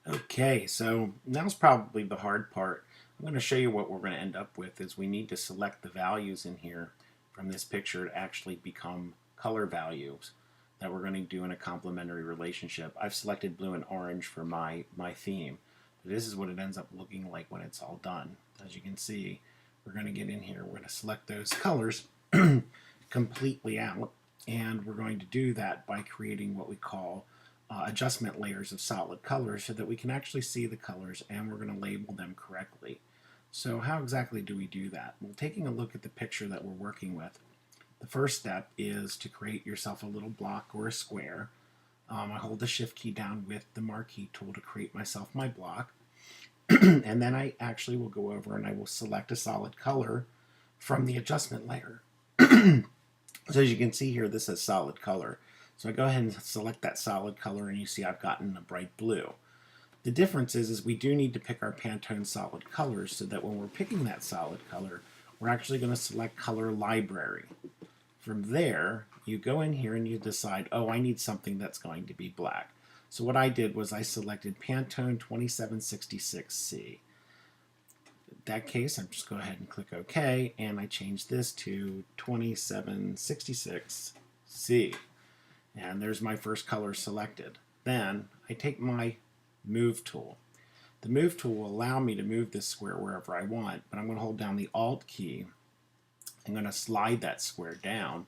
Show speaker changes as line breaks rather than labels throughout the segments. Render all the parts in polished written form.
Okay, so now's probably the hard part. I'm going to show you what we're going to end up with is we need to select the values in here from this picture to actually become color values that we're going to do in a complementary relationship. I've selected blue and orange for my theme. This is what it ends up looking like when it's all done. As you can see, we're going to get in here, we're going to select those colors completely out, and we're going to do that by creating what we call adjustment layers of solid colors so that we can actually see the colors and we're going to label them correctly. So how exactly do we do that? Well, taking a look at the picture that we're working with, the first step is to create yourself a little block or a square. I hold the shift key down with the marquee tool to create myself my block. And then I actually will go over and I will select a solid color from the adjustment layer. So as you can see here, this is solid color. So I go ahead and select that solid color and you see I've gotten a bright blue. The difference is we do need to pick our Pantone solid colors so that when we're picking that solid color, we're actually going to select color library. From there, you go in here and you decide, oh, I need something that's going to be black. So what I did was I selected Pantone 2766C. In that case, I'm just go ahead and click OK, and I change this to 2766C. And there's my first color selected. Then I take my move tool. The move tool will allow me to move this square wherever I want, but I'm going to hold down the Alt key. I'm going to slide that square down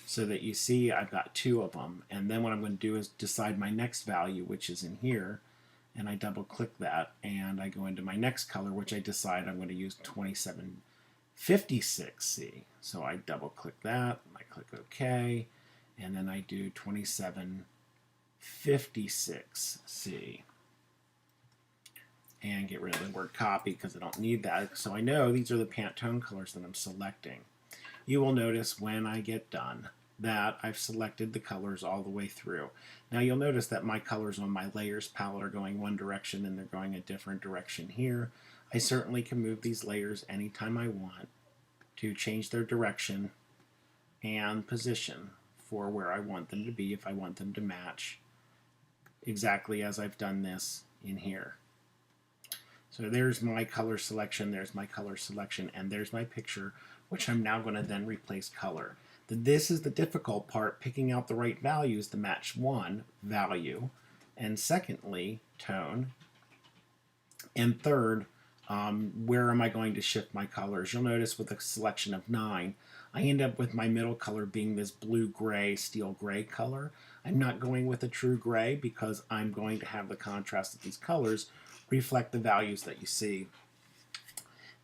so that you see I've got two of them. And then what I'm going to do is decide my next value, which is in here, and I double click that and I go into my next color, which I decide I'm going to use 2756C. So I double click that, I click OK, and then I do 2756C. And get rid of the word copy because I don't need that. So I know these are the Pantone colors that I'm selecting. You will notice when I get done that I've selected the colors all the way through. Now you'll notice that my colors on my layers palette are going one direction and they're going a different direction here. I certainly can move these layers anytime I want to change their direction and position for where I want them to be if I want them to match exactly as I've done this in here. So there's my color selection, there's my color selection, and there's my picture, which I'm now going to then replace color. This is the difficult part, picking out the right values to match one, value, and secondly, tone, and third, where am I going to shift my colors? You'll notice with a selection of 9, I end up with my middle color being this blue-gray, steel-gray color. I'm not going with a true gray because I'm going to have the contrast of these colors reflect the values that you see.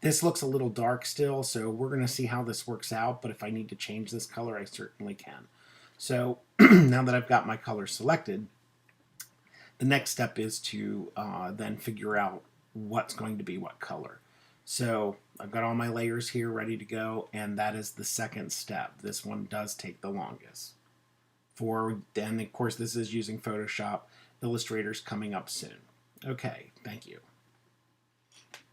This looks a little dark still, so we're going to see how this works out, but if I need to change this color, I certainly can. So now that I've got my color selected, the next step is to then figure out what's going to be what color. So I've got all my layers here ready to go, and that is the second step. This one does take the longest. And of course, this is using Photoshop. Illustrator's coming up soon. Okay, thank you.